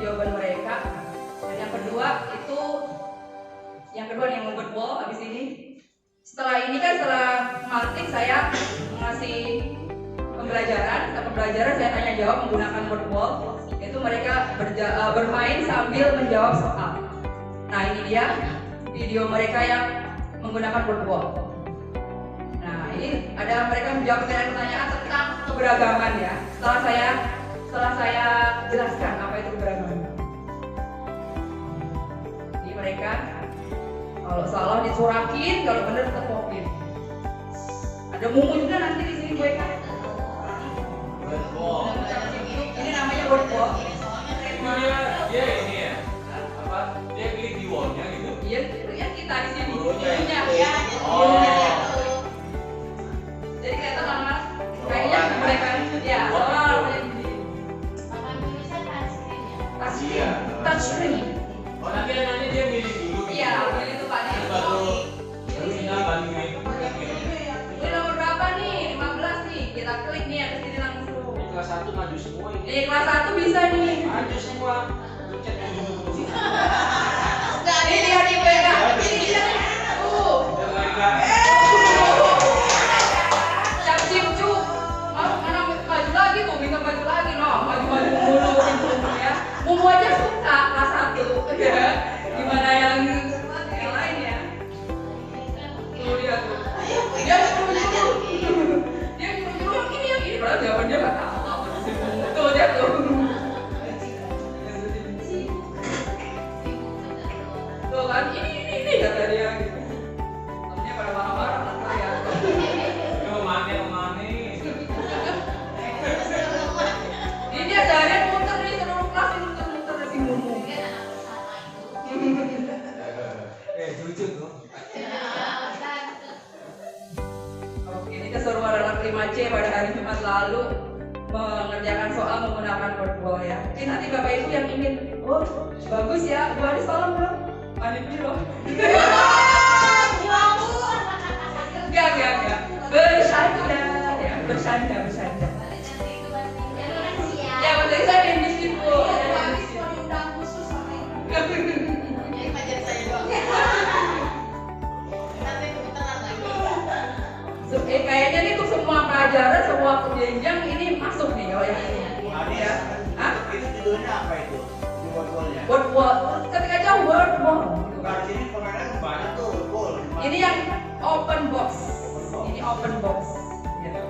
Jawaban mereka. Dan yang kedua yang membuat Wordwall habis ini. Setelah ini kan setelah marketing saya mengasih pembelajaran saya tanya jawab menggunakan Wordwall. Itu mereka bermain sambil menjawab soal. Nah ini dia video mereka yang menggunakan Wordwall. Nah ini ada mereka menjawab pertanyaan tentang keberagaman ya. Setelah saya jelaskan apa itu keberagaman. Jadi mereka kalau salah dicurakin, kalau benar ditepokin. Ada mumu juga nanti di sini gue kan. Wordwall. Ini namanya Wordwall. Itu dia ini ya. Apa? Dia klik di wallnya gitu. Iya, lihat kita di sini. Gurunya. Ya. Oh. Jadi kelihatan lama kayaknya mereka ya soal touchscreen. Oh nanti anaknya dia milih dulu. Iya, pilih tuh Pak. Baru tinggal bandingin. Ini nomor berapa nih? 15 nih. Kita klik nih ke sini langsung. Ini kelas 1 maju semua ini. Ini kelas 1 bisa nih. Maju semua. Pencet dulu. Ini lihat di mereka. Ini dia. Cap cip cup. Mana maju lagi tuh, minta maju lagi no. Maju mulu ya. Mumu aja suka kelas 1 ya. Gimana yang lain ya? Tuh dia tuh. Dia nyuruh. Dia nyuruh ini yang ini padahal jawabannya enggak tahu. Tuh dia tuh. Tuh kan ini kata dia gitu. Temennya pada marah-marah kan saya. Yo mane. Ini dia seharian muter nih seluruh kelas ini muter si Mumu. Lucu tuh. Oke, ini keseruan anak 5C pada hari Jumat lalu mengerjakan soal menggunakan Wordwall ya. Mungkin nanti Bapak Ibu yang ingin, oh bagus ya, Bu Anis tolong dong. Anis loh. Enggak. Bersyukur. Kayaknya nih untuk semua pelajaran, semua jenjang ini masuk nih kalau yang ini. Ya. Hah? Itu judulnya apa itu? Di word-wordnya? Word. Ketika aja word. Kalau di sini permainan banyak tuh word. Ini yang open box. Ini open box. Ya.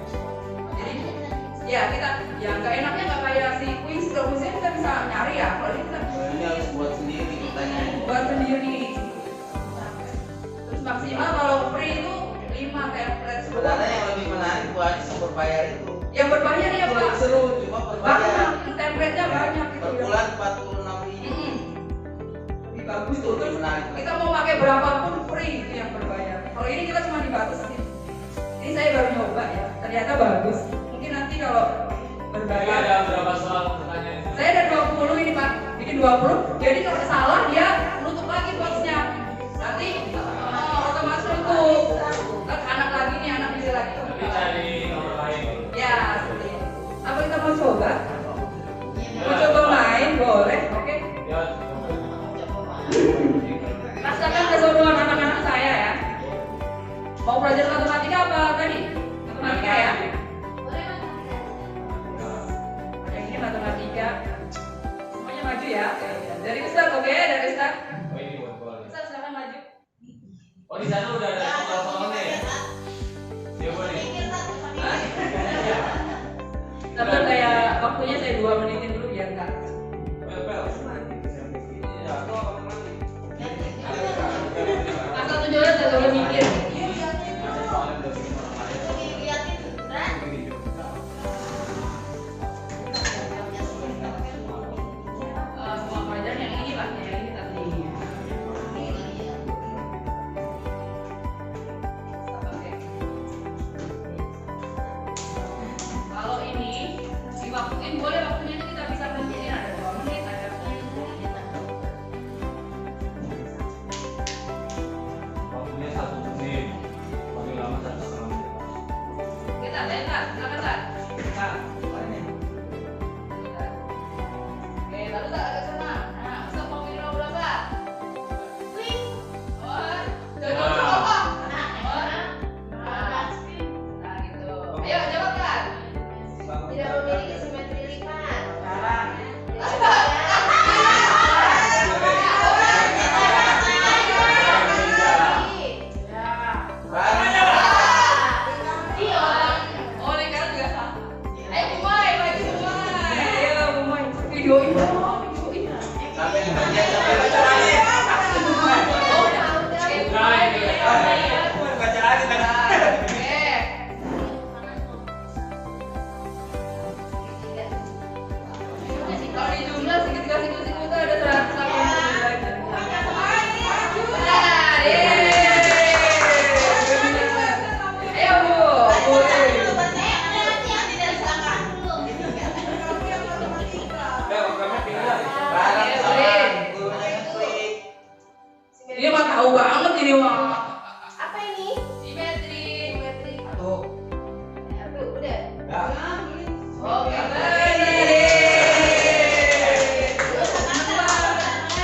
Jadi ya kita ya nggak enaknya nggak kayak si quiz. Kalau misalnya kita bisa nyari ya. Kalau ini kita Ini harus buat sendiri pertanyaan. buat sendiri. Terus maksimal kalau free itu 5 template semua. Sebenarnya yang lebih menarik buat yang berbayar itu. Yang berbayar ya Pak. Seru cuma berbayar. Banyak, template-nya banyak gitu Per ya. bulan 46.000. Lebih bagus tuh. Terus Menarik. kita mau pakai berapapun free itu yang berbayar. Kalau ini kita cuma dibatasi. Ini saya baru nyoba ya. Ternyata bagus. Mungkin nanti kalau berbayar. Ada berapa soal pertanyaan? Saya ada 20 ini Pak. Bikin 20. Jadi kalau salah dia nutup lagi boxnya. Nanti otomatis nutup. Anak lagi nih, anak bisa lagi. Nanti cari nomor lain. Ya, seperti itu. Apa kita mau coba? Mau coba main boleh, oke? Ya. Rasakan keseruan anak-anak saya ya. Mau belajar matematika apa tadi? Matematika ya? Yang ini matematika. Semuanya maju ya. Dari Ustaz, oke? Dari Ustaz. Oh ini buat bola. Ustaz silakan maju. Oh di sana udah ada soal-soalnya ya? Siapa nih? Sabar kayak waktunya saya 2 menitin dulu biar enggak. Pel. Iya, aku akan mandi. Asal tujuannya saya boleh mikir. Semua pelajaran yang ini Pak, yang ini tadi. Oke. Kalau ini diwaktuin boleh, waktunya itu kita bisa menitin ada 2 menit, ada 10 menit. Waktunya 1 menit. Paling lama 1,5 menit. Kita lihat Kak, silakan Kak. Kak, boleh. Oke, lalu tak agak sana. Nah, Ustaz mau pilih nomor berapa? Oh, jangan coba. Nah, gitu. Ayo jawab Kak. Tidak memiliki simetri lipat. Oh, ini kan juga sama. Ayo Bumai, maju Bumai. Ayo Bumai, videoin dong, videoin. Sampai bagian sampai baca lagi. Oh, udah. Oke, Bumai. Baca lagi kan. Oke. Kalau di jumlah segitu itu ada 189. Benar, ayo Bu. Pel, kamu tinggal. Barang soal gurunya klik. Ini mah tahu banget ini mah. Apa ini? Simetri. Tuh. Udah. Ya. Oke, benar.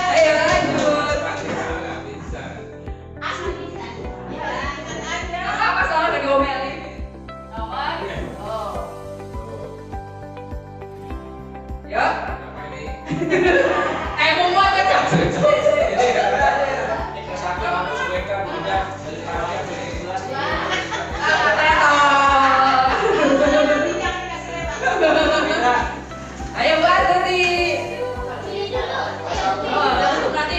Ayo lanjut. Nggak bisa. Apa salah dari diomelin? Nomor. Oh. Ya. Apa ini? Mau buat aja. Ini kesakit harus mereka beda dari pajak dari kelas. Ayo buat tadi. Oh, nanti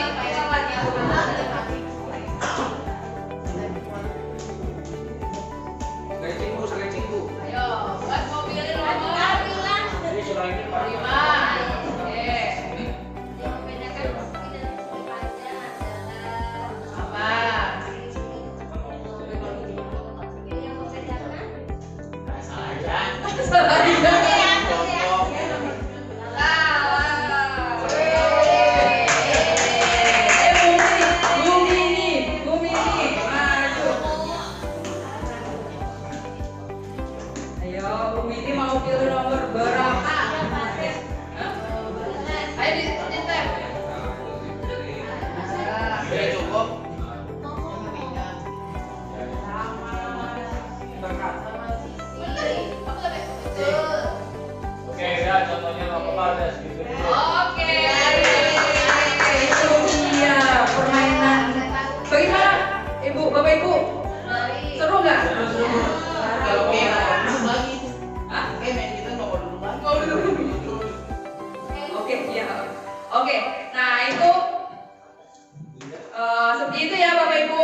Stretching bu. ayo, buat mau pilih nomor Jadi surah ini Pak. 5. Oke. Apa? kakak. Sama Sisi. Aku sampai betul. Oke, ya contohnya nggak apa-apa, ada segitu dulu. Oke, itu dia permainan. Bagaimana, Ibu, Bapak Ibu? Seru nggak? Kalau kayak duduk lagi. Hah? Kayak main kita nggak mau duduk lagi. Mau duduk. Oke, iya. Oke, nah itu seperti itu ya Bapak Ibu.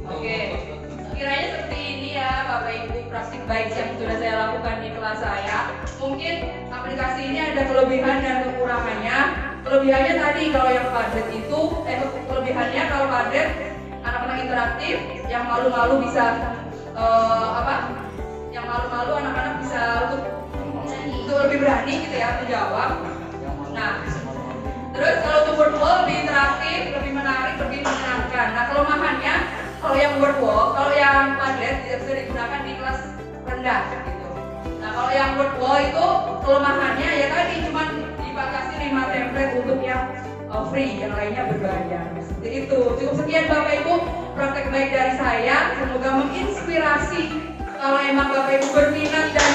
Oke, kiranya seperti ini ya Bapak Ibu praktik baik yang sudah saya lakukan di kelas saya. Mungkin aplikasi ini ada kelebihan dan kekurangannya. Kelebihannya tadi kalau yang padat itu, kelebihannya kalau padat anak-anak interaktif, yang malu-malu bisa yang malu-malu anak-anak bisa untuk lebih berani gitu ya menjawab. Nah, terus kalau untuk word wall lebih interaktif, lebih menarik, lebih menyenangkan. Nah, kelemahannya kalau yang word wall, kalau yang padat tidak bisa digunakan di kelas rendah gitu. Nah, kalau yang word wall itu kelemahannya ya tadi cuma dibatasi 5 template untuk yang free, yang lainnya berbayar. Seperti itu. Cukup sekian Bapak Ibu praktek baik dari saya. Semoga menginspirasi. Kalau emang Bapak Ibu berminat dan